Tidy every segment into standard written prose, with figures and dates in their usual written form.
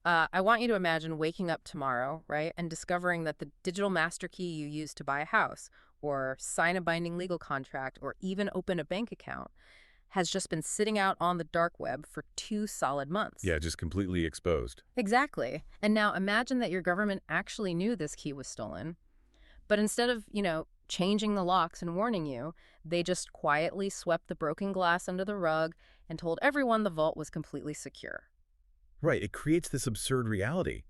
I want you to imagine waking up tomorrow, right, and discovering that the digital master key you used to buy a house, or sign a binding legal contract, or even open a bank account has just been sitting out on the dark web for 2 solid months. Yeah, just completely exposed. Exactly. And now imagine that your government actually knew this key was stolen, but instead of, changing the locks and warning you, they just quietly swept the broken glass under the rug and told everyone the vault was completely secure. Right, it creates this absurd reality.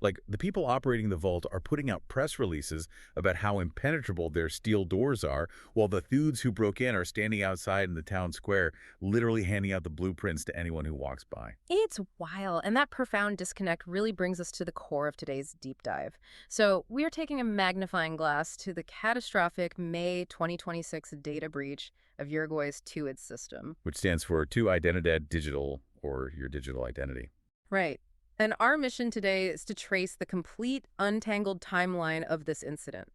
Like, the people operating the vault are putting out press releases about how impenetrable their steel doors are, while the thieves who broke in are standing outside in the town square, literally handing out the blueprints to anyone who walks by. It's wild, and that profound disconnect really brings us to the core of today's deep dive. So, we are taking a magnifying glass to the catastrophic May 2026 data breach of Uruguay's TuID system. Which stands for To Identidad Digital, or your digital identity. Right. And our mission today is to trace the complete, untangled timeline of this incident.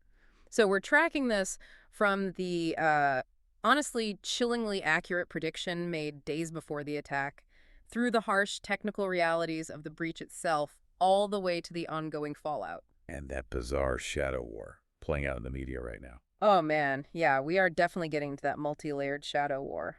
So we're tracking this from the honestly chillingly accurate prediction made days before the attack, through the harsh technical realities of the breach itself, all the way to the ongoing fallout. And that bizarre shadow war playing out in the media right now. Oh man, yeah, we are definitely getting to that multi-layered shadow war.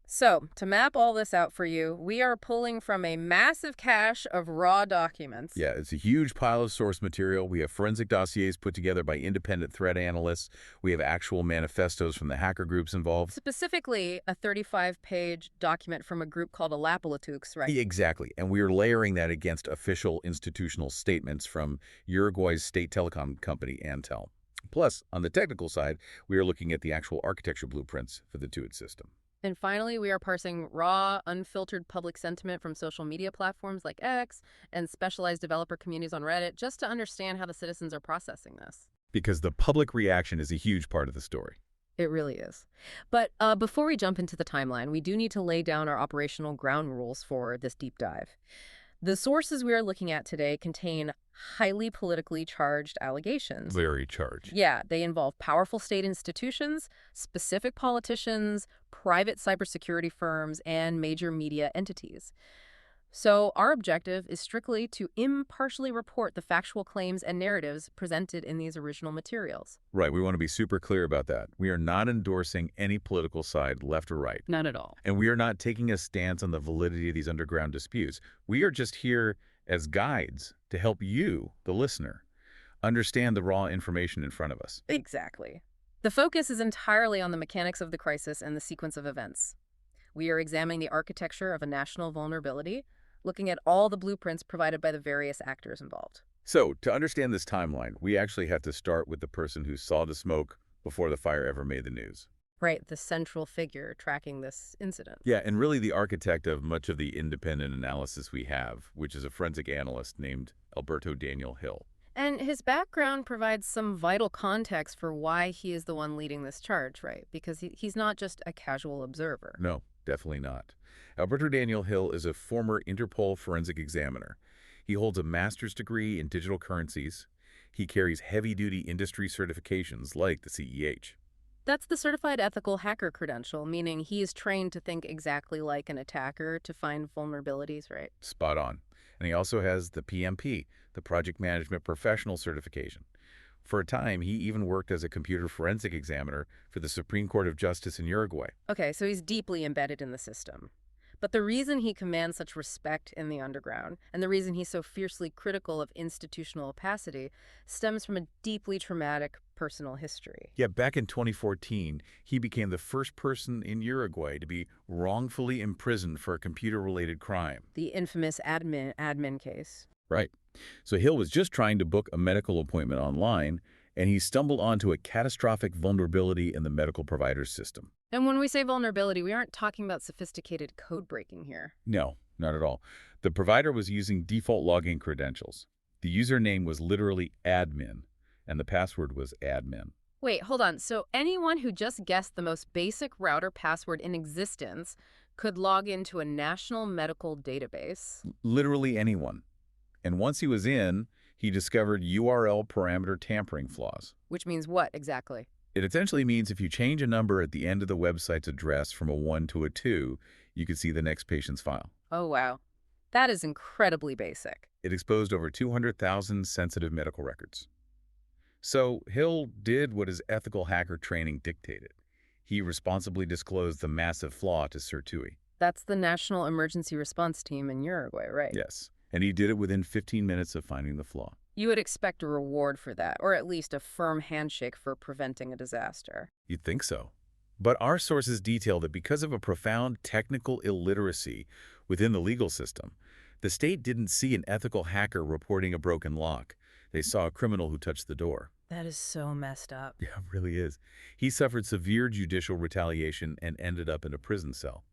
So, to map all this out for you, we are pulling from a massive cache of raw documents. Yeah, it's a huge pile of source material. We have forensic dossiers put together by independent threat analysts. We have actual manifestos from the hacker groups involved. Specifically, a 35-page document from a group called Alapalatux, right? Exactly, and we are layering that against official institutional statements from Uruguay's state telecom company, Antel. Plus, on the technical side, we are looking at the actual architecture blueprints for the TuID system. And finally, we are parsing raw, unfiltered public sentiment from social media platforms like X and specialized developer communities on Reddit just to understand how the citizens are processing this. Because the public reaction is a huge part of the story. It really is. But before we jump into the timeline, we do need to lay down our operational ground rules for this deep dive. The sources we are looking at today contain highly politically charged allegations. Very charged. Yeah, they involve powerful state institutions, specific politicians, private cybersecurity firms, and major media entities. So our objective is strictly to impartially report the factual claims and narratives presented in these original materials. Right, we want to be super clear about that. We are not endorsing any political side, left or right. Not at all. And we are not taking a stance on the validity of these underground disputes. We are just here as guides to help you, the listener, understand the raw information in front of us. Exactly. The focus is entirely on the mechanics of the crisis and the sequence of events. We are examining the architecture of a national vulnerability, looking at all the blueprints provided by the various actors involved. So, to understand this timeline, we actually have to start with the person who saw the smoke before the fire ever made the news. Right, the central figure tracking this incident. Yeah, and really the architect of much of the independent analysis we have, which is a forensic analyst named Alberto Daniel Hill. And his background provides some vital context for why he is the one leading this charge, right? Because he's not just a casual observer. No, definitely not. Alberto Daniel Hill is a former Interpol forensic examiner. He holds a master's degree in digital currencies. He carries heavy-duty industry certifications like the CEH. That's the Certified Ethical Hacker credential, meaning he is trained to think exactly like an attacker to find vulnerabilities, right? Spot on. And he also has the PMP, the Project Management Professional certification. For a time, he even worked as a computer forensic examiner for the Supreme Court of Justice in Uruguay. Okay, so he's deeply embedded in the system. But the reason he commands such respect in the underground, and the reason he's so fiercely critical of institutional opacity, stems from a deeply traumatic personal history. Yeah, back in 2014, he became the first person in Uruguay to be wrongfully imprisoned for a computer-related crime. The infamous admin case. Right. So Hill was just trying to book a medical appointment online, and he stumbled onto a catastrophic vulnerability in the medical provider's system. And when we say vulnerability, we aren't talking about sophisticated code breaking here. No, not at all. The provider was using default login credentials. The username was literally admin, and the password was admin. Wait, hold on. So anyone who just guessed the most basic router password in existence could log into a national medical database? Literally anyone. And once he was in, he discovered URL parameter tampering flaws. Which means what exactly? It essentially means if you change a number at the end of the website's address from a 1 to a 2, you can see the next patient's file. Oh, wow. That is incredibly basic. It exposed over 200,000 sensitive medical records. So Hill did what his ethical hacker training dictated. He responsibly disclosed the massive flaw to Sir TuID. That's the National Emergency Response Team in Uruguay, right? Yes, and he did it within 15 minutes of finding the flaw. You would expect a reward for that, or at least a firm handshake for preventing a disaster. You'd think so. But our sources detail that because of a profound technical illiteracy within the legal system, the state didn't see an ethical hacker reporting a broken lock. They saw a criminal who touched the door. That is so messed up. Yeah, it really is. He suffered severe judicial retaliation and ended up in a prison cell.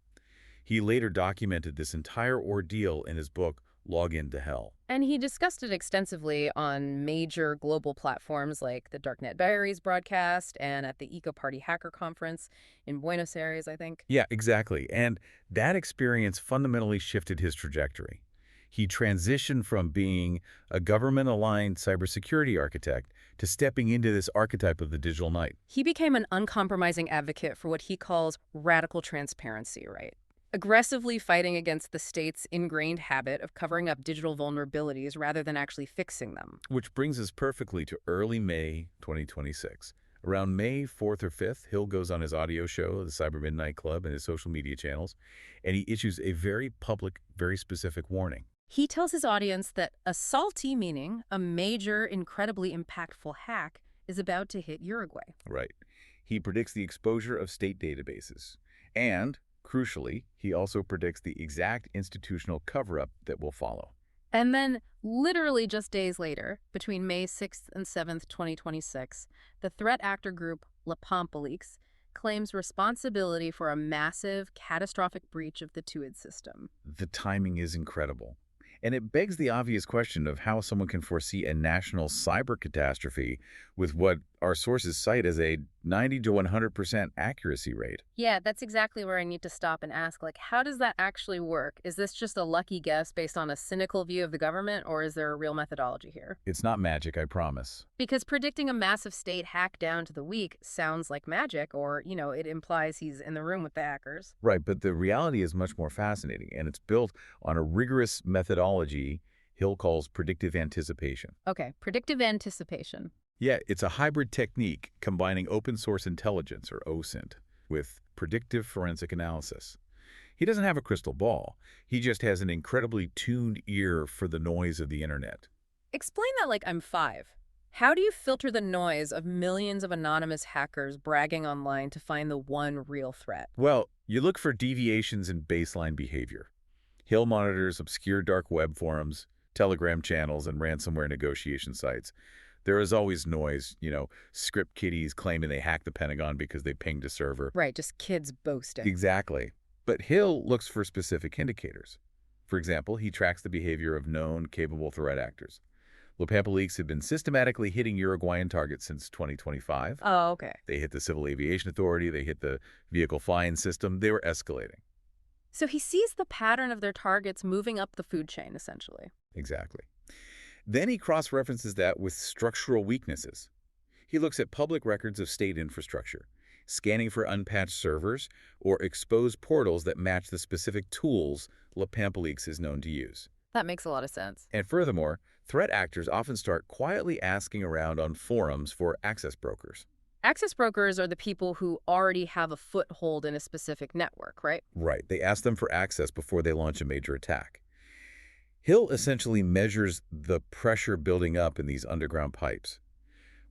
He later documented this entire ordeal in his book, Log Into Hell. And he discussed it extensively on major global platforms like the Darknet Diaries broadcast and at the Eco Party Hacker Conference in Buenos Aires, I think. Yeah, exactly. And that experience fundamentally shifted his trajectory. He transitioned from being a government-aligned cybersecurity architect to stepping into this archetype of the digital knight. He became an uncompromising advocate for what he calls radical transparency, right? Aggressively fighting against the state's ingrained habit of covering up digital vulnerabilities rather than actually fixing them. Which brings us perfectly to early May 2026. Around May 4th or 5th, Hill goes on his audio show, the Cybermidnight Club, and his social media channels, and he issues a very public, very specific warning. He tells his audience that a salty, meaning a major, incredibly impactful hack, is about to hit Uruguay. Right. He predicts the exposure of state databases. And, crucially, he also predicts the exact institutional cover-up that will follow. And then, literally just days later, between May 6th and 7th, 2026, the threat actor group La Pampa Leaks claims responsibility for a massive, catastrophic breach of the TuID system. The timing is incredible. And it begs the obvious question of how someone can foresee a national cyber catastrophe with what our sources cite as a 90 to 100% accuracy rate. Yeah, that's exactly where I need to stop and ask, how does that actually work? Is this just a lucky guess based on a cynical view of the government, or is there a real methodology here? It's not magic, I promise. Because predicting a massive state hack down to the week sounds like magic, or, it implies he's in the room with the hackers. Right, but the reality is much more fascinating, and it's built on a rigorous methodology Hill calls predictive anticipation. Okay, predictive anticipation. Yeah, it's a hybrid technique combining open source intelligence, or OSINT, with predictive forensic analysis. He doesn't have a crystal ball. He just has an incredibly tuned ear for the noise of the internet. Explain that like I'm 5. How do you filter the noise of millions of anonymous hackers bragging online to find the one real threat? Well, you look for deviations in baseline behavior. Hill monitors obscure dark web forums, Telegram channels, and ransomware negotiation sites. There is always noise, script kiddies claiming they hacked the Pentagon because they pinged a server. Right, just kids boasting. Exactly. But Hill looks for specific indicators. For example, he tracks the behavior of known, capable threat actors. La Pampa leaks have been systematically hitting Uruguayan targets since 2025. Oh, okay. They hit the Civil Aviation Authority, they hit the vehicle flying system. They were escalating. So he sees the pattern of their targets moving up the food chain, essentially. Exactly. Then he cross-references that with structural weaknesses. He looks at public records of state infrastructure, scanning for unpatched servers or exposed portals that match the specific tools La Pampa Leaks is known to use. That makes a lot of sense. And furthermore, threat actors often start quietly asking around on forums for access brokers. Access brokers are the people who already have a foothold in a specific network, right? Right. They ask them for access before they launch a major attack. Hill essentially measures the pressure building up in these underground pipes.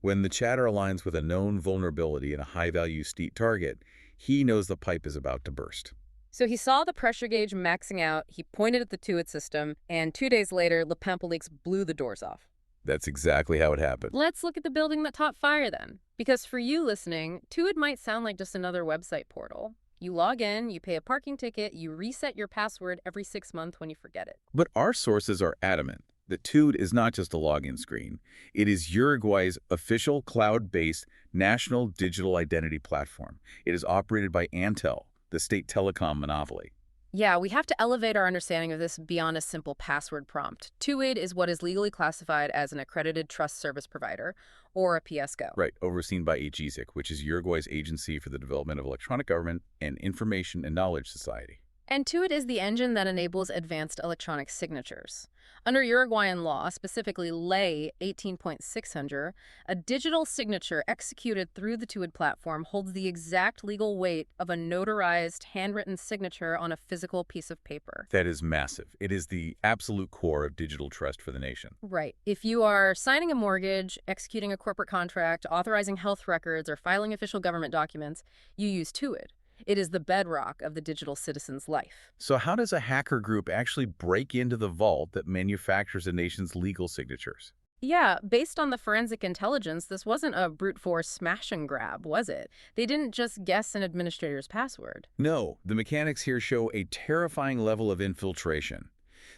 When the chatter aligns with a known vulnerability in a high-value state target, he knows the pipe is about to burst. So he saw the pressure gauge maxing out, he pointed at the TuID system, and 2 days later, La Pampa Leaks blew the doors off. That's exactly how it happened. Let's look at the building that caught fire then. Because for you listening, TuID might sound like just another website portal. You log in, you pay a parking ticket, you reset your password every 6 months when you forget it. But our sources are adamant that TuID is not just a login screen. It is Uruguay's official cloud-based national digital identity platform. It is operated by Antel, the state telecom monopoly. Yeah, we have to elevate our understanding of this beyond a simple password prompt. TuID is what is legally classified as an accredited trust service provider, or a PSCO. Right, overseen by AGISIC, which is Uruguay's Agency for the Development of Electronic Government and Information and Knowledge Society. And TuID is the engine that enables advanced electronic signatures. Under Uruguayan law, specifically Ley 18.600, a digital signature executed through the TuID platform holds the exact legal weight of a notarized, handwritten signature on a physical piece of paper. That is massive. It is the absolute core of digital trust for the nation. Right. If you are signing a mortgage, executing a corporate contract, authorizing health records, or filing official government documents, you use TuID. It is the bedrock of the digital citizen's life. So how does a hacker group actually break into the vault that manufactures a nation's legal signatures? Yeah, based on the forensic intelligence, this wasn't a brute force smash and grab, was it? They didn't just guess an administrator's password. No, the mechanics here show a terrifying level of infiltration.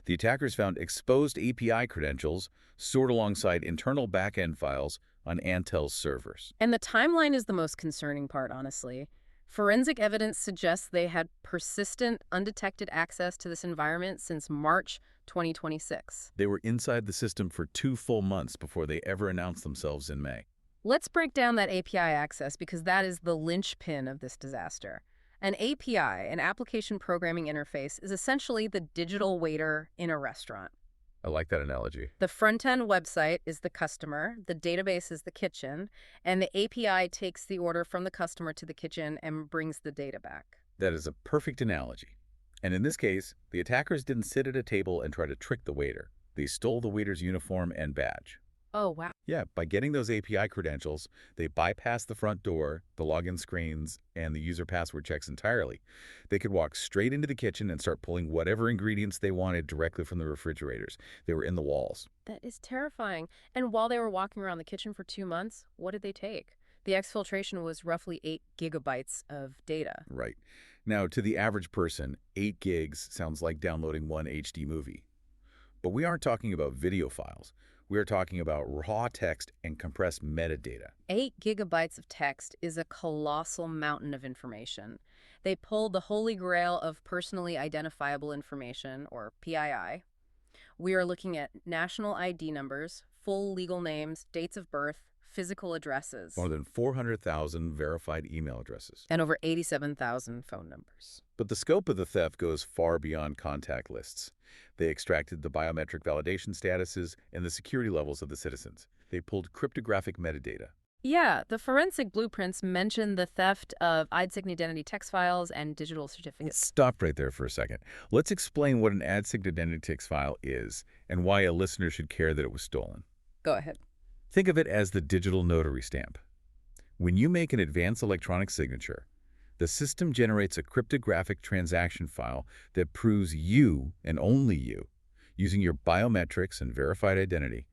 The attackers found exposed API credentials stored alongside internal backend files on Antel's servers. And the timeline is the most concerning part, honestly. Forensic evidence suggests they had persistent, undetected access to this environment since March 2026. They were inside the system for 2 full months before they ever announced themselves in May. Let's break down that API access because that is the linchpin of this disaster. An API, an application programming interface, is essentially the digital waiter in a restaurant. I like that analogy. The front-end website is the customer, the database is the kitchen, and the API takes the order from the customer to the kitchen and brings the data back. That is a perfect analogy. And in this case, the attackers didn't sit at a table and try to trick the waiter. They stole the waiter's uniform and badge. Oh, wow. Yeah, by getting those API credentials, they bypassed the front door, the login screens, and the user password checks entirely. They could walk straight into the kitchen and start pulling whatever ingredients they wanted directly from the refrigerators. They were in the walls. That is terrifying. And while they were walking around the kitchen for 2 months, what did they take? The exfiltration was roughly 8 gigabytes of data. Right. Now, to the average person, 8 gigs sounds like downloading one HD movie. But we aren't talking about video files. We are talking about raw text and compressed metadata. 8 gigabytes of text is a colossal mountain of information. They pulled the holy grail of personally identifiable information, or PII. We are looking at national ID numbers, full legal names, dates of birth, physical addresses, More than 400,000 verified email addresses. and over 87,000 phone numbers. But the scope of the theft goes far beyond contact lists. They extracted the biometric validation statuses and the security levels of the citizens. They pulled cryptographic metadata. Yeah, the forensic blueprints mention the theft of IDSIG identity text files and digital certificates. Stop right there for a second. Let's explain what an AdSig identity text file is and why a listener should care that it was stolen. Go ahead. Think of it as the digital notary stamp. When you make an advanced electronic signature, the system generates a cryptographic transaction file that proves you, and only you, using your biometrics and verified identity,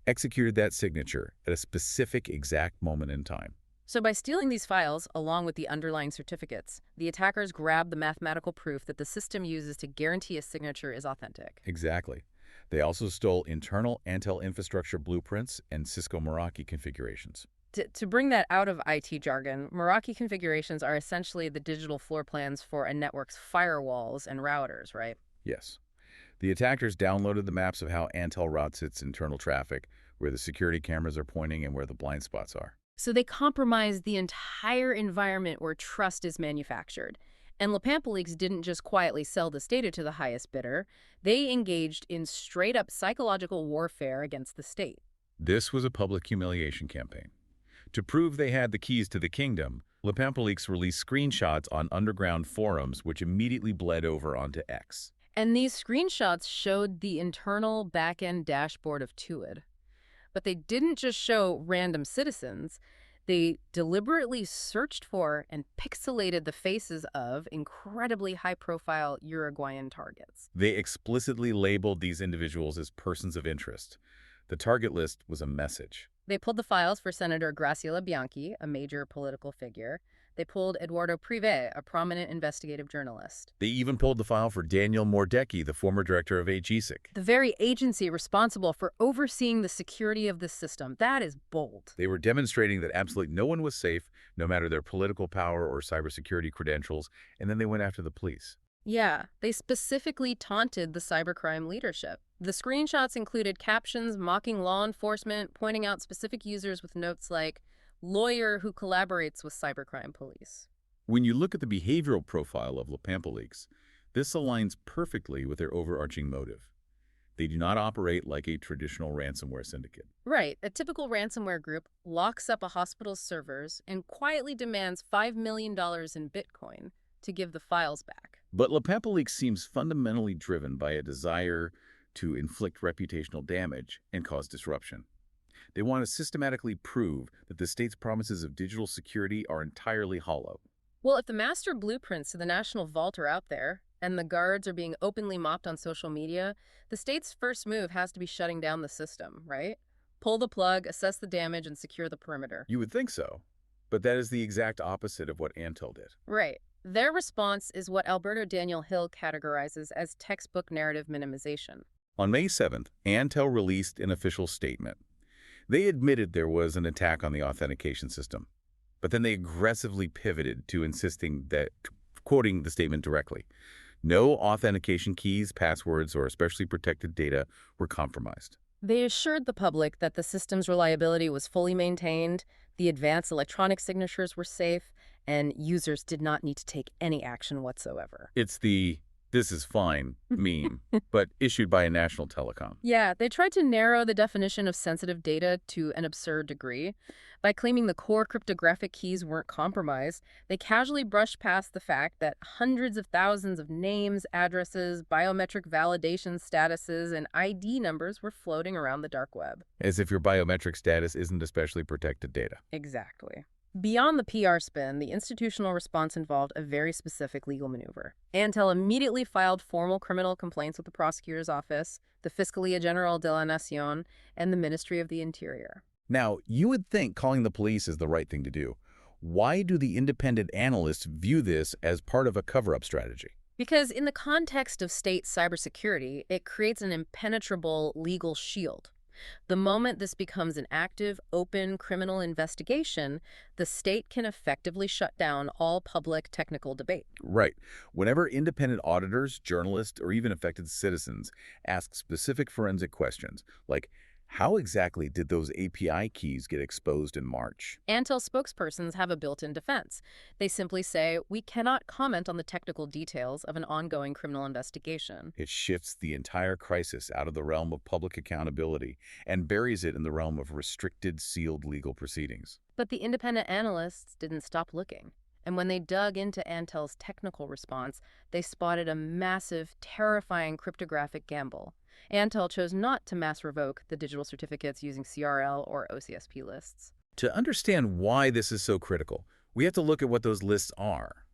executed that signature at a specific exact moment in time. So by stealing these files, along with the underlying certificates, the attackers grab the mathematical proof that the system uses to guarantee a signature is authentic. Exactly. They also stole internal Antel infrastructure blueprints and Cisco Meraki configurations. To bring that out of IT jargon, Meraki configurations are essentially the digital floor plans for a network's firewalls and routers, right? Yes. The attackers downloaded the maps of how Antel routes its internal traffic, where the security cameras are pointing and where the blind spots are. So they compromise the entire environment where trust is manufactured. And Leaks didn't just quietly sell this data to the highest bidder. They engaged in straight-up psychological warfare against the state. This was a public humiliation campaign. To prove they had the keys to the kingdom, Leaks released screenshots on underground forums, which immediately bled over onto X. And these screenshots showed the internal back-end dashboard of TuID. But they didn't just show random citizens. They deliberately searched for and pixelated the faces of incredibly high-profile Uruguayan targets. They explicitly labeled these individuals as persons of interest. The target list was a message. They pulled the files for Senator Graciela Bianchi, a major political figure. They pulled Eduardo Privé, a prominent investigative journalist. They even pulled the file for Daniel Mordecki, the former director of AGSIC. The very agency responsible for overseeing the security of this system. That is bold. They were demonstrating that absolutely no one was safe, no matter their political power or cybersecurity credentials, and then they went after the police. Yeah, they specifically taunted the cybercrime leadership. The screenshots included captions mocking law enforcement, pointing out specific users with notes like, lawyer who collaborates with cybercrime police. When you look at the behavioral profile of Leaks, This aligns perfectly with their overarching motive. They do not operate like a traditional ransomware syndicate. Right. A typical ransomware group locks up a hospital's servers and quietly demands $5 million in Bitcoin to give the files back. But LaPepa seems fundamentally driven by a desire to inflict reputational damage and cause disruption. They want to systematically prove that the state's promises of digital security are entirely hollow. Well, if the master blueprints to the National Vault are out there, and the guards are being openly mocked on social media, the state's first move has to be shutting down the system, right? Pull the plug, assess the damage, and secure the perimeter. You would think so, but that is the exact opposite of what Antel did. Right. Their response is what Alberto Daniel Hill categorizes as textbook narrative minimization. On May 7th, Antel released an official statement. They admitted there was an attack on the authentication system, but then they aggressively pivoted to insisting that, quoting the statement directly, no authentication keys, passwords, or especially protected data were compromised. They assured the public that the system's reliability was fully maintained, the advanced electronic signatures were safe, and users did not need to take any action whatsoever. It's the "this is fine" meme, but issued by a national telecom. Yeah, they tried to narrow the definition of sensitive data to an absurd degree. By claiming the core cryptographic keys weren't compromised, they casually brushed past the fact that hundreds of thousands of names, addresses, biometric validation statuses, and ID numbers were floating around the dark web. As if your biometric status isn't especially protected data. Exactly. Beyond the PR spin, the institutional response involved a very specific legal maneuver. Antel immediately filed formal criminal complaints with the prosecutor's office, the Fiscalía General de la Nación, and the Ministry of the Interior. Now, you would think calling the police is the right thing to do. Why do the independent analysts view this as part of a cover-up strategy? Because in the context of state cybersecurity, it creates an impenetrable legal shield. The moment this becomes an active, open criminal investigation, the state can effectively shut down all public technical debate. Right. Whenever independent auditors, journalists, or even affected citizens ask specific forensic questions, like, how exactly did those API keys get exposed in March? Antel spokespersons have a built-in defense. They simply say, we cannot comment on the technical details of an ongoing criminal investigation. It shifts the entire crisis out of the realm of public accountability and buries it in the realm of restricted, sealed legal proceedings. But the independent analysts didn't stop looking. And when they dug into Antel's technical response, they spotted a massive, terrifying cryptographic gamble. Antel chose not to mass revoke the digital certificates using CRL or OCSP lists. To understand why this is so critical, we have to look at what those lists are.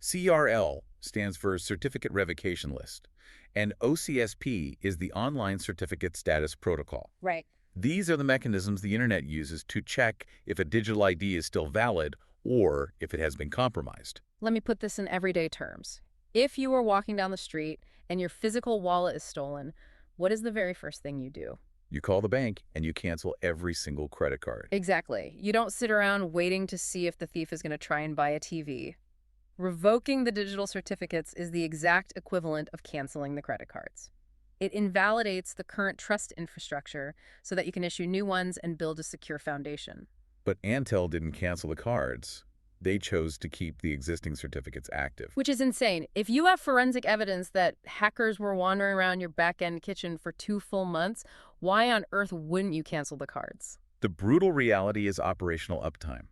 CRL stands for Certificate Revocation List, and OCSP is the Online Certificate Status Protocol. Right. These are the mechanisms the internet uses to check if a digital ID is still valid or if it has been compromised. Let me put this in everyday terms. If you are walking down the street and your physical wallet is stolen, what is the very first thing you do? You call the bank and you cancel every single credit card. Exactly. You don't sit around waiting to see if the thief is going to try and buy a TV. Revoking the digital certificates is the exact equivalent of canceling the credit cards. It invalidates the current trust infrastructure so that you can issue new ones and build a secure foundation. But Antel didn't cancel the cards. They chose to keep the existing certificates active. Which is insane. If you have forensic evidence that hackers were wandering around your back-end kitchen for 2 full months, why on earth wouldn't you cancel the cards? The brutal reality is operational uptime.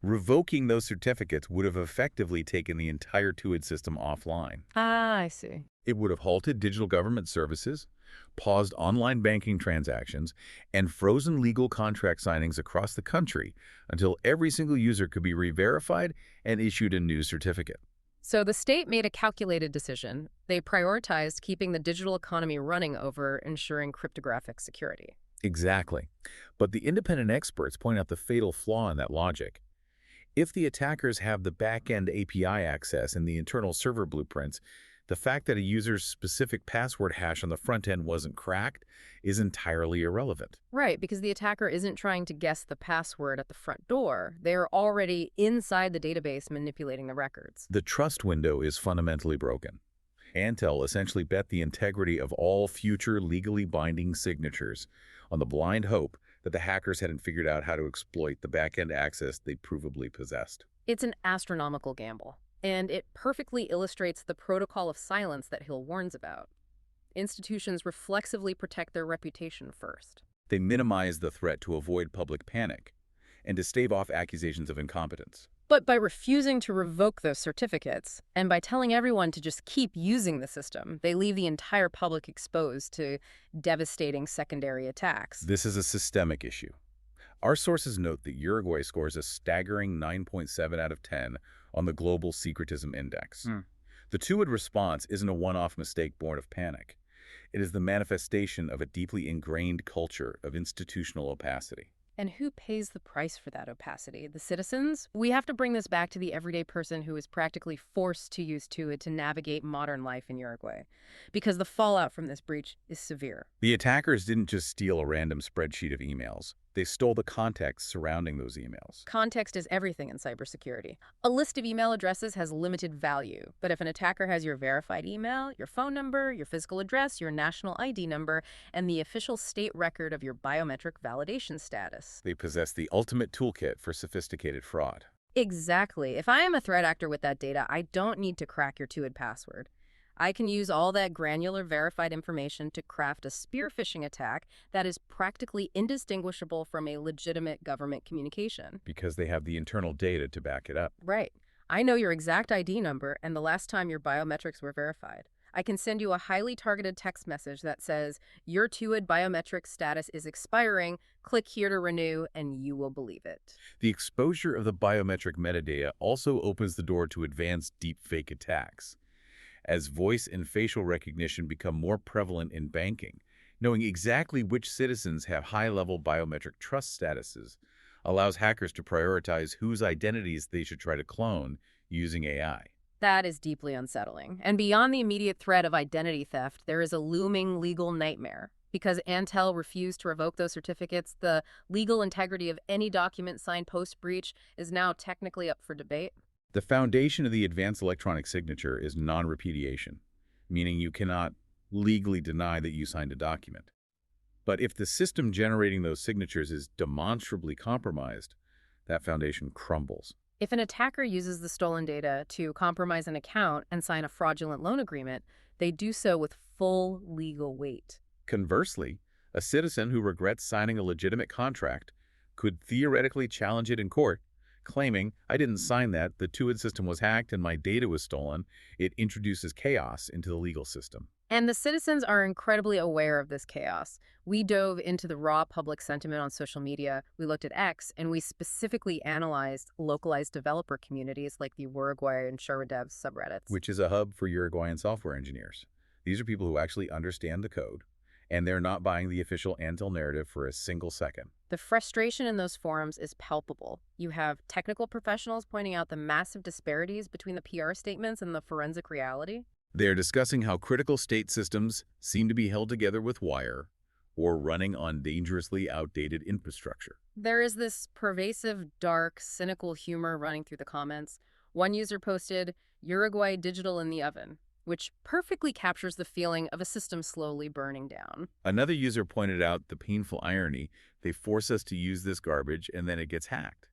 Revoking those certificates would have effectively taken the entire TuID system offline. Ah, I see. It would have halted digital government services, paused online banking transactions, and frozen legal contract signings across the country until every single user could be re-verified and issued a new certificate. So the state made a calculated decision. They prioritized keeping the digital economy running over ensuring cryptographic security. Exactly. But the independent experts point out the fatal flaw in that logic. If the attackers have the back-end API access and the internal server blueprints, the fact that a user's specific password hash on the front end wasn't cracked is entirely irrelevant. Right, because the attacker isn't trying to guess the password at the front door. They are already inside the database manipulating the records. The trust window is fundamentally broken. Antel essentially bet the integrity of all future legally binding signatures on the blind hope that the hackers hadn't figured out how to exploit the back-end access they provably possessed. It's an astronomical gamble. And it perfectly illustrates the protocol of silence that Hill warns about. Institutions reflexively protect their reputation first. They minimize the threat to avoid public panic and to stave off accusations of incompetence. But by refusing to revoke those certificates, and by telling everyone to just keep using the system, they leave the entire public exposed to devastating secondary attacks. This is a systemic issue. Our sources note that Uruguay scores a staggering 9.7 out of 10 on the Global Secretism Index. The TuID response isn't a one-off mistake born of panic. It is the manifestation of a deeply ingrained culture of institutional opacity. And who pays the price for that opacity? The citizens? We have to bring this back to the everyday person who is practically forced to use TuID to navigate modern life in Uruguay, because the fallout from this breach is severe. The attackers didn't just steal a random spreadsheet of emails. They stole the context surrounding those emails. Context is everything in cybersecurity. A list of email addresses has limited value, but if an attacker has your verified email, your phone number, your physical address, your national ID number, and the official state record of your biometric validation status. They possess the ultimate toolkit for sophisticated fraud. Exactly. If I am a threat actor with that data, I don't need to crack your TuID password. I can use all that granular verified information to craft a spear phishing attack that is practically indistinguishable from a legitimate government communication. Because they have the internal data to back it up. Right. I know your exact ID number and the last time your biometrics were verified. I can send you a highly targeted text message that says, your TuID biometric status is expiring, click here to renew, and you will believe it. The exposure of the biometric metadata also opens the door to advanced deepfake attacks. As voice and facial recognition become more prevalent in banking, knowing exactly which citizens have high-level biometric trust statuses allows hackers to prioritize whose identities they should try to clone using AI. That is deeply unsettling. And beyond the immediate threat of identity theft, there is a looming legal nightmare. Because Antel refused to revoke those certificates, the legal integrity of any document signed post-breach is now technically up for debate. The foundation of the advanced electronic signature is non-repudiation, meaning you cannot legally deny that you signed a document. But if the system generating those signatures is demonstrably compromised, that foundation crumbles. If an attacker uses the stolen data to compromise an account and sign a fraudulent loan agreement, they do so with full legal weight. Conversely, a citizen who regrets signing a legitimate contract could theoretically challenge it in court, claiming, I didn't sign that, the TuID system was hacked and my data was stolen. It introduces chaos into the legal system. And the citizens are incredibly aware of this chaos. We dove into the raw public sentiment on social media, we looked at X, and we specifically analyzed localized developer communities like the Uruguayan SureDev subreddits. Which is a hub for Uruguayan software engineers. These are people who actually understand the code, and they're not buying the official Antel narrative for a single second. The frustration in those forums is palpable. You have technical professionals pointing out the massive disparities between the PR statements and the forensic reality. They're discussing how critical state systems seem to be held together with wire or running on dangerously outdated infrastructure. There is this pervasive, dark, cynical humor running through the comments. One user posted, Uruguay digital in the oven, which perfectly captures the feeling of a system slowly burning down. Another user pointed out the painful irony. They force us to use this garbage and then it gets hacked.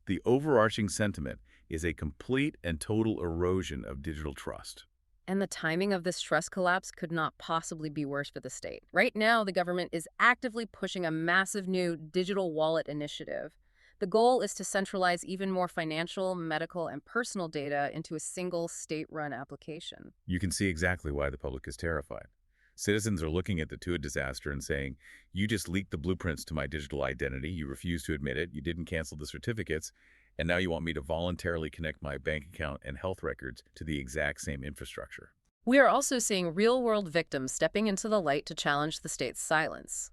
The overarching sentiment is a complete and total erosion of digital trust. And the timing of this trust collapse could not possibly be worse for the state. Right now, the government is actively pushing a massive new digital wallet initiative. The goal is to centralize even more financial, medical, and personal data into a single state-run application. You can see exactly why the public is terrified. Citizens are looking at the TuID disaster and saying, you just leaked the blueprints to my digital identity, you refused to admit it, you didn't cancel the certificates, and now you want me to voluntarily connect my bank account and health records to the exact same infrastructure. We are also seeing real-world victims stepping into the light to challenge the state's silence.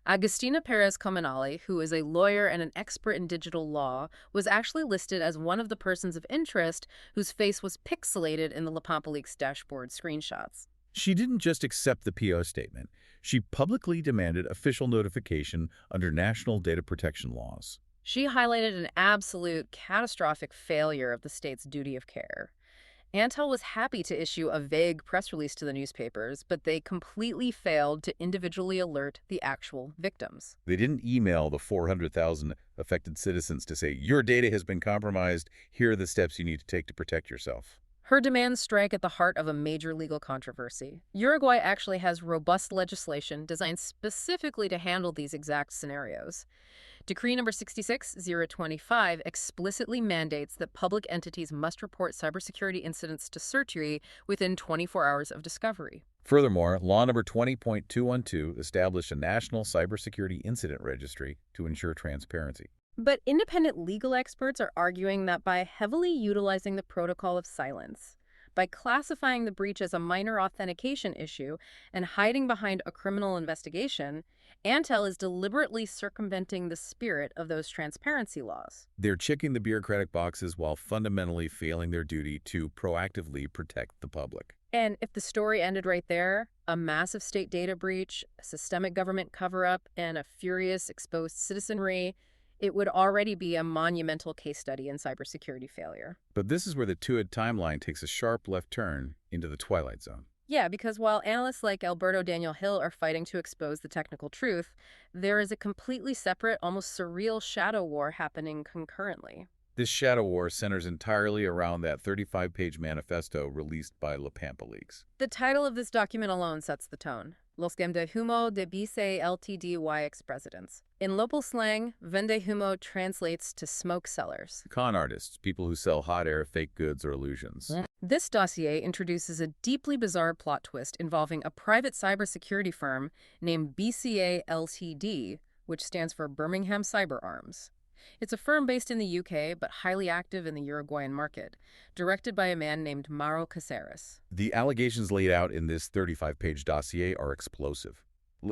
Agustina Perez Comenali, who is a lawyer and an expert in digital law, was actually listed as one of the persons of interest whose face was pixelated in the LaPampa dashboard screenshots. She didn't just accept the PO statement. She publicly demanded official notification under national data protection laws. She highlighted an absolute catastrophic failure of the state's duty of care. Antel was happy to issue a vague press release to the newspapers, but they completely failed to individually alert the actual victims. They didn't email the 400,000 affected citizens to say, your data has been compromised. Here are the steps you need to take to protect yourself. Her demands strike at the heart of a major legal controversy. Uruguay actually has robust legislation designed specifically to handle these exact scenarios. Decree number 66025 explicitly mandates that public entities must report cybersecurity incidents to CERTUI within 24 hours of discovery. Furthermore, Law number 20.212 established a national cybersecurity incident registry to ensure transparency. But independent legal experts are arguing that by heavily utilizing the protocol of silence, by classifying the breach as a minor authentication issue and hiding behind a criminal investigation, Antel is deliberately circumventing the spirit of those transparency laws. They're checking the bureaucratic boxes while fundamentally failing their duty to proactively protect the public. And if the story ended right there, a massive state data breach, a systemic government cover-up, and a furious, exposed citizenry, it would already be a monumental case study in cybersecurity failure. But this is where the TuID timeline takes a sharp left turn into the twilight zone. Yeah, because while analysts like Alberto Daniel Hill are fighting to expose the technical truth, there is a completely separate, almost surreal shadow war happening concurrently. This shadow war centers entirely around that 35-page manifesto released by La Pampa Leaks. The title of this document alone sets the tone. Los Game de Humo de BCA LTD y ex-presidents. In local slang, vende humo translates to smoke sellers. Con artists, people who sell hot air, fake goods, or illusions. This dossier introduces a deeply bizarre plot twist involving a private cybersecurity firm named BCA LTD, which stands for Birmingham Cyber Arms. It's a firm based in the UK, but highly active in the Uruguayan market, directed by a man named Mauro Caceres. The allegations laid out in this 35-page dossier are explosive.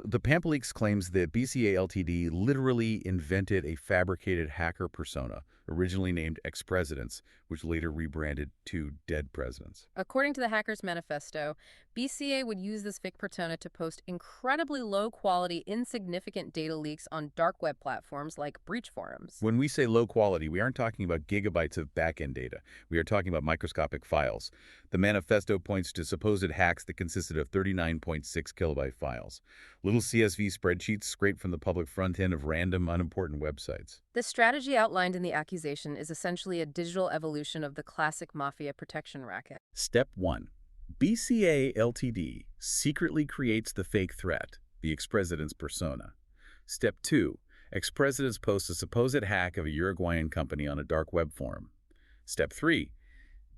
The Pampa Leaks claims that BCA LTD literally invented a fabricated hacker persona, originally named ex-presidents, which later rebranded to dead presidents. According to the Hackers Manifesto, BCA would use this fake persona to post incredibly low-quality, insignificant data leaks on dark web platforms like breach forums. When we say low quality, we aren't talking about gigabytes of back-end data. We are talking about microscopic files. The manifesto points to supposed hacks that consisted of 39.6 kilobyte files. Little CSV spreadsheets scraped from the public front end of random, unimportant websites. The strategy outlined in the accusation is essentially a digital evolution of the classic mafia protection racket. Step 1. BCA LTD secretly creates the fake threat, the ex-president's persona. Step 2. Ex-presidents post a supposed hack of a Uruguayan company on a dark web forum. Step 3.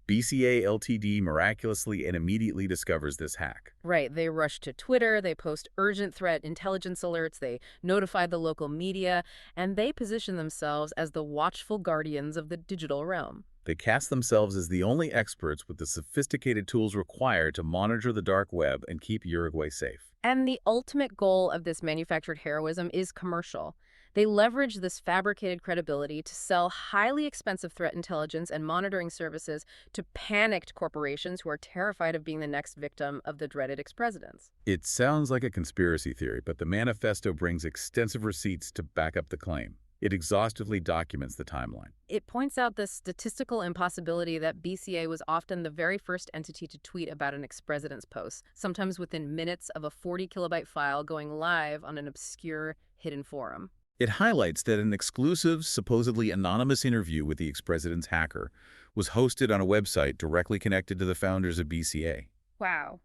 BCA LTD miraculously and immediately discovers this hack. Right, they rush to Twitter, they post urgent threat intelligence alerts, they notify the local media, and they position themselves as the watchful guardians of the digital realm. They cast themselves as the only experts with the sophisticated tools required to monitor the dark web and keep Uruguay safe. And the ultimate goal of this manufactured heroism is commercial. They leverage this fabricated credibility to sell highly expensive threat intelligence and monitoring services to panicked corporations who are terrified of being the next victim of the dreaded ex-presidents. It sounds like a conspiracy theory, but the manifesto brings extensive receipts to back up the claim. It exhaustively documents the timeline. It points out the statistical impossibility that BCA was often the very first entity to tweet about an ex-president's post, sometimes within minutes of a 40-kilobyte file going live on an obscure, hidden forum. It highlights that an exclusive, supposedly anonymous interview with the ex-president's hacker was hosted on a website directly connected to the founders of BCA. Wow.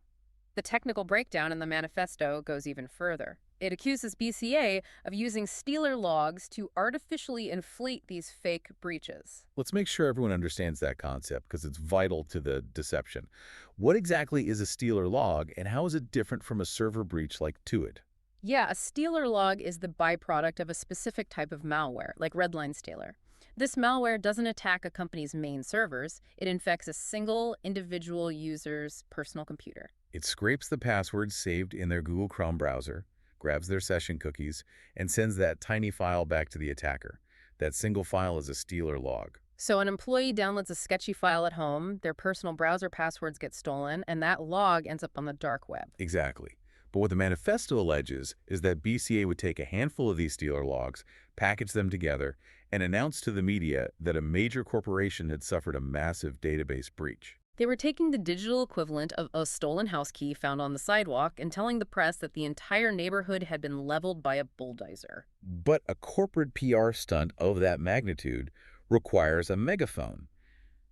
The technical breakdown in the manifesto goes even further. It accuses BCA of using Stealer logs to artificially inflate these fake breaches. Let's make sure everyone understands that concept because it's vital to the deception. What exactly is a Stealer log, and how is it different from a server breach like TuID? Yeah, a Stealer log is the byproduct of a specific type of malware, like Redline Stealer. This malware doesn't attack a company's main servers. It infects a single individual user's personal computer. It scrapes the passwords saved in their Google Chrome browser, grabs their session cookies, and sends that tiny file back to the attacker. That single file is a Stealer log. So an employee downloads a sketchy file at home, their personal browser passwords get stolen, and that log ends up on the dark web. Exactly. But what the manifesto alleges is that BCA would take a handful of these Stealer logs, package them together, and announce to the media that a major corporation had suffered a massive database breach. They were taking the digital equivalent of a stolen house key found on the sidewalk and telling the press that the entire neighborhood had been leveled by a bulldozer. But a corporate PR stunt of that magnitude requires a megaphone.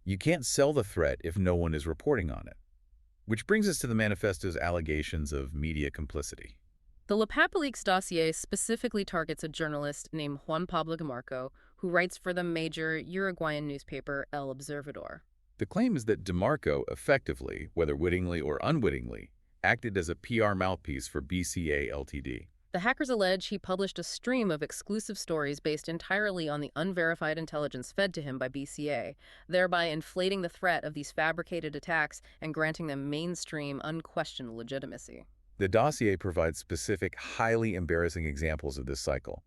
You can't sell the threat if no one is reporting on it. Which brings us to the manifesto's allegations of media complicity. The LaPapaLeaks dossier specifically targets a journalist named Juan Pablo Gamarco, who writes for the major Uruguayan newspaper El Observador. The claim is that DeMarco effectively, whether wittingly or unwittingly, acted as a PR mouthpiece for BCA LTD. The hackers allege he published a stream of exclusive stories based entirely on the unverified intelligence fed to him by BCA, thereby inflating the threat of these fabricated attacks and granting them mainstream, unquestioned legitimacy. The dossier provides specific, highly embarrassing examples of this cycle.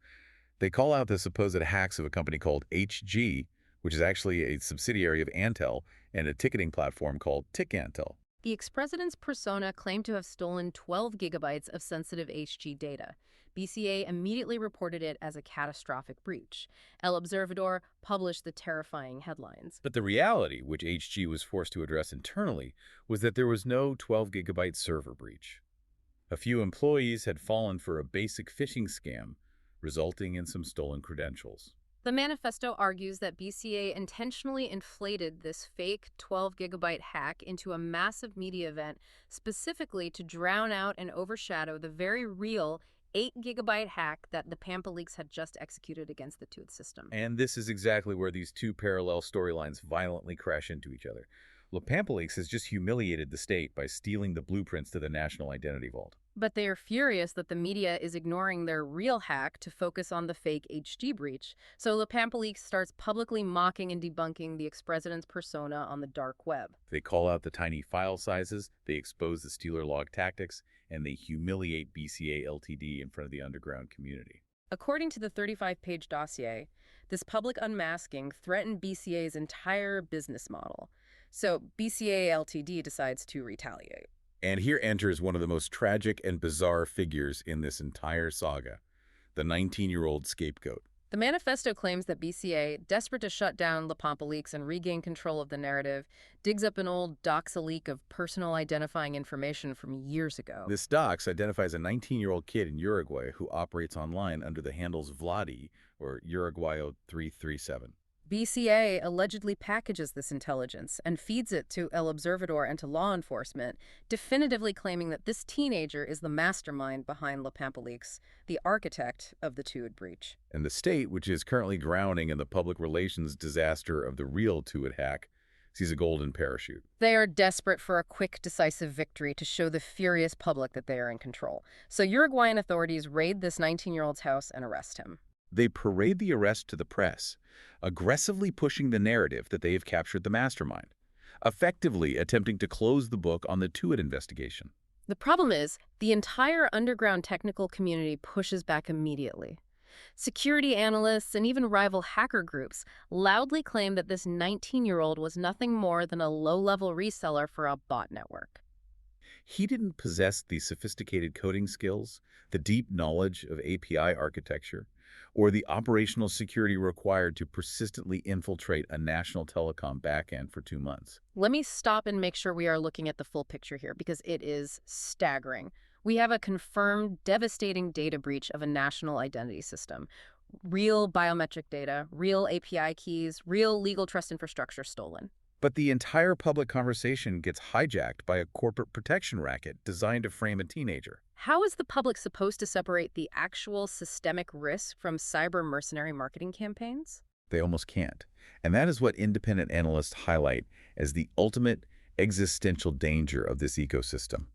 They call out the supposed hacks of a company called HG, which is actually a subsidiary of Antel, and a ticketing platform called TickAntel. The ex-president's persona claimed to have stolen 12 gigabytes of sensitive HG data. BCA immediately reported it as a catastrophic breach. El Observador published the terrifying headlines. But the reality, which HG was forced to address internally, was that there was no 12-gigabyte server breach. A few employees had fallen for a basic phishing scam, resulting in some stolen credentials. The manifesto argues that BCA intentionally inflated this fake 12-gigabyte hack into a massive media event specifically to drown out and overshadow the very real 8-gigabyte hack that the PapaLeaks had just executed against the TuID system. And this is exactly where these two parallel storylines violently crash into each other. PapaLeaks has just humiliated the state by stealing the blueprints to the National Identity Vault. But they are furious that the media is ignoring their real hack to focus on the fake HG breach. So LaPapaLeaks starts publicly mocking and debunking the ex-president's persona on the dark web. They call out the tiny file sizes, they expose the stealer log tactics, and they humiliate BCA LTD in front of the underground community. According to the 35-page dossier, this public unmasking threatened BCA's entire business model. So BCA LTD decides to retaliate. And here enters one of the most tragic and bizarre figures in this entire saga, the 19-year-old scapegoat. The manifesto claims that BCA, desperate to shut down LaPapaLeaks and regain control of the narrative, digs up an old doxa leak of personal identifying information from years ago. This dox identifies a 19-year-old kid in Uruguay who operates online under the handles Vladi, or Uruguayo337. BCA allegedly packages this intelligence and feeds it to El Observador and to law enforcement, definitively claiming that this teenager is the mastermind behind LaPapaLeaks, the architect of the TuID breach. And the state, which is currently drowning in the public relations disaster of the real TuID hack, sees a golden parachute. They are desperate for a quick, decisive victory to show the furious public that they are in control. So Uruguayan authorities raid this 19-year-old's house and arrest him. They parade the arrest to the press, aggressively pushing the narrative that they have captured the mastermind, effectively attempting to close the book on the TuID investigation. The problem is, the entire underground technical community pushes back immediately. Security analysts and even rival hacker groups loudly claim that this 19-year-old was nothing more than a low-level reseller for a bot network. He didn't possess the sophisticated coding skills, the deep knowledge of API architecture, or the operational security required to persistently infiltrate a national telecom backend for 2 months. Let me stop and make sure we are looking at the full picture here because it is staggering. We have a confirmed devastating data breach of a national identity system. Real biometric data, real API keys, real legal trust infrastructure stolen. But the entire public conversation gets hijacked by a corporate protection racket designed to frame a teenager. How is the public supposed to separate the actual systemic risk from cyber mercenary marketing campaigns? They almost can't. And that is what independent analysts highlight as the ultimate existential danger of this ecosystem.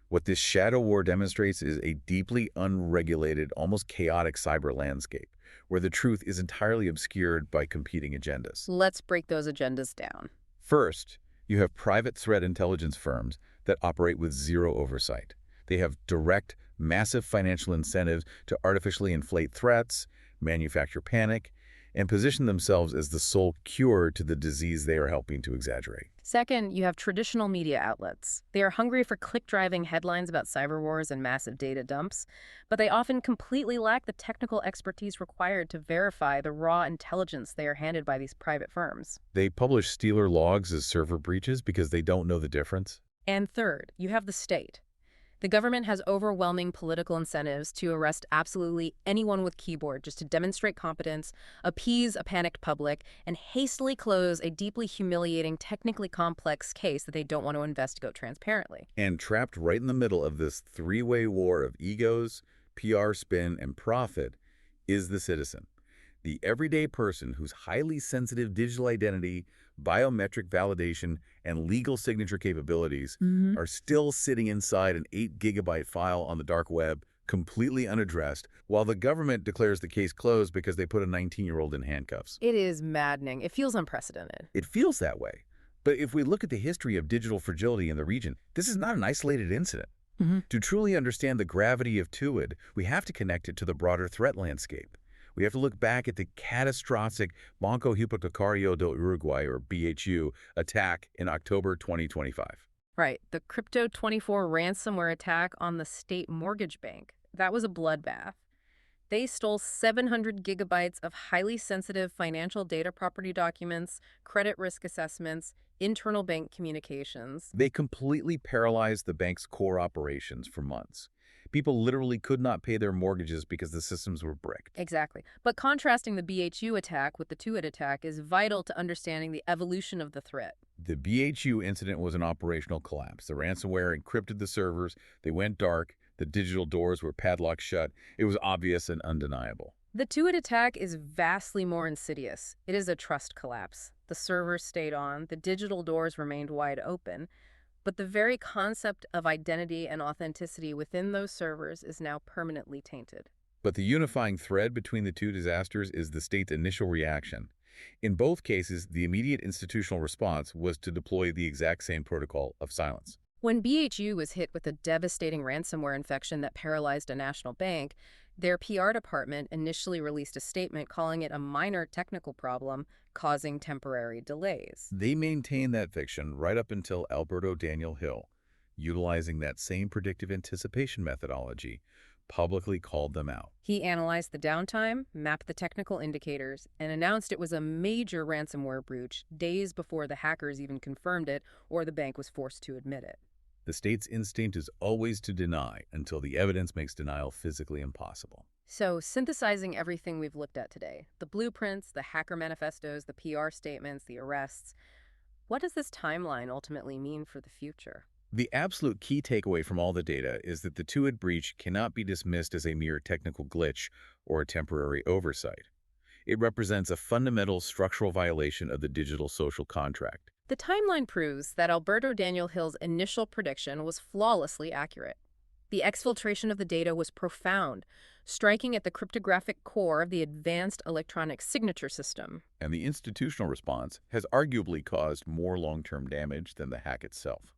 What this shadow war demonstrates is a deeply unregulated, almost chaotic cyber landscape, where the truth is entirely obscured by competing agendas. Let's break those agendas down. First, you have private threat intelligence firms that operate with zero oversight. They have direct, massive financial incentives to artificially inflate threats, manufacture panic, and position themselves as the sole cure to the disease they are helping to exaggerate. Second, you have traditional media outlets. They are hungry for click-driving headlines about cyber wars and massive data dumps, but they often completely lack the technical expertise required to verify the raw intelligence they are handed by these private firms. They publish Stealer logs as server breaches because they don't know the difference. And third, you have the state. The government has overwhelming political incentives to arrest absolutely anyone with keyboard just to demonstrate competence, appease a panicked public, and hastily close a deeply humiliating, technically complex case that they don't want to investigate transparently. And trapped right in the middle of this three-way war of egos, PR spin, and profit is the citizen. The everyday person whose highly sensitive digital identity, biometric validation, and legal signature capabilities are still sitting inside an 8-gigabyte file on the dark web, completely unaddressed, while the government declares the case closed because they put a 19-year-old in handcuffs. It is maddening. It feels unprecedented. It feels that way. But if we look at the history of digital fragility in the region, this is not an isolated incident. To truly understand the gravity of TuID, we have to connect it to the broader threat landscape. We have to look back at the catastrophic Banco Hipotecario do Uruguay, or BHU, attack in October 2025. Right, the Crypto24 ransomware attack on the state mortgage bank. That was a bloodbath. They stole 700 gigabytes of highly sensitive financial data property documents, credit risk assessments, internal bank communications. They completely paralyzed the bank's core operations for months. People literally could not pay their mortgages because the systems were bricked. Exactly. But contrasting the BHU attack with the TuID attack is vital to understanding the evolution of the threat. The BHU incident was an operational collapse. The ransomware encrypted the servers, they went dark, the digital doors were padlocked shut. It was obvious and undeniable. The TuID attack is vastly more insidious. It is a trust collapse. The servers stayed on, the digital doors remained wide open, but the very concept of identity and authenticity within those servers is now permanently tainted. But the unifying thread between the two disasters is the state's initial reaction. In both cases, the immediate institutional response was to deploy the exact same protocol of silence. When BHU was hit with a devastating ransomware infection that paralyzed a national bank, their PR department initially released a statement calling it a minor technical problem causing temporary delays. They maintained that fiction right up until Alberto Daniel Hill, utilizing that same predictive anticipation methodology, publicly called them out. He analyzed the downtime, mapped the technical indicators, and announced it was a major ransomware breach days before the hackers even confirmed it or the bank was forced to admit it. The state's instinct is always to deny until the evidence makes denial physically impossible. So, synthesizing everything we've looked at today, the blueprints, the hacker manifestos, the PR statements, the arrests, what does this timeline ultimately mean for the future? The absolute key takeaway from all the data is that the TuID breach cannot be dismissed as a mere technical glitch or a temporary oversight. It represents a fundamental structural violation of the digital social contract. The timeline proves that Alberto Daniel Hill's initial prediction was flawlessly accurate. The exfiltration of the data was profound, striking at the cryptographic core of the advanced electronic signature system. And the institutional response has arguably caused more long-term damage than the hack itself.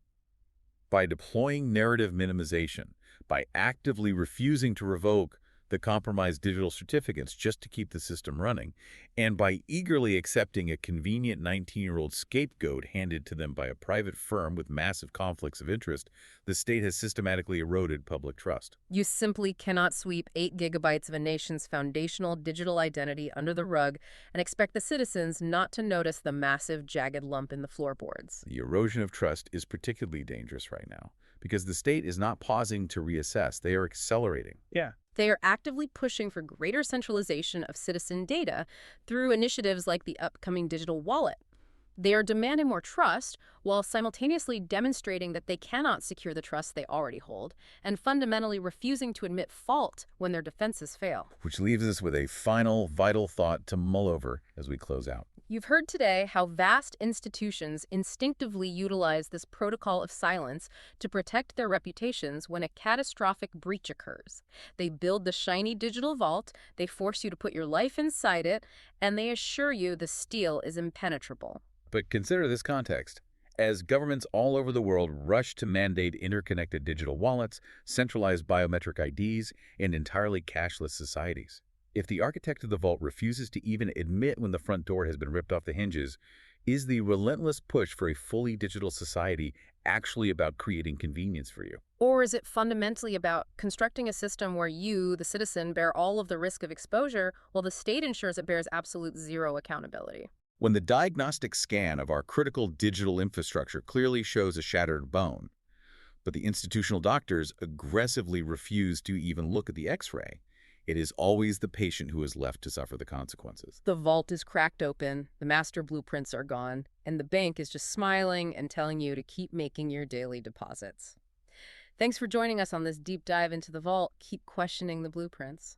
By deploying narrative minimization, by actively refusing to revoke the compromised digital certificates just to keep the system running, and by eagerly accepting a convenient 19-year-old scapegoat handed to them by a private firm with massive conflicts of interest, the state has systematically eroded public trust. You simply cannot sweep 8 gigabytes of a nation's foundational digital identity under the rug and expect the citizens not to notice the massive, jagged lump in the floorboards. The erosion of trust is particularly dangerous right now because the state is not pausing to reassess. They are accelerating. They are actively pushing for greater centralization of citizen data through initiatives like the upcoming digital wallet. They are demanding more trust while simultaneously demonstrating that they cannot secure the trust they already hold and fundamentally refusing to admit fault when their defenses fail. Which leaves us with a final, vital thought to mull over as we close out. You've heard today how vast institutions instinctively utilize this protocol of silence to protect their reputations when a catastrophic breach occurs. They build the shiny digital vault, they force you to put your life inside it, and they assure you the steel is impenetrable. But consider this context. As governments all over the world rush to mandate interconnected digital wallets, centralized biometric IDs, and entirely cashless societies, If the architect of the vault refuses to even admit when the front door has been ripped off the hinges, is the relentless push for a fully digital society actually about creating convenience for you? Or is it fundamentally about constructing a system where you, the citizen, bear all of the risk of exposure while the state ensures it bears absolute zero accountability? When the diagnostic scan of our critical digital infrastructure clearly shows a shattered bone, but the institutional doctors aggressively refuse to even look at the X-ray, it is always the patient who is left to suffer the consequences. The vault is cracked open, the master blueprints are gone, and the bank is just smiling and telling you to keep making your daily deposits. Thanks for joining us on this deep dive into the vault. Keep questioning the blueprints.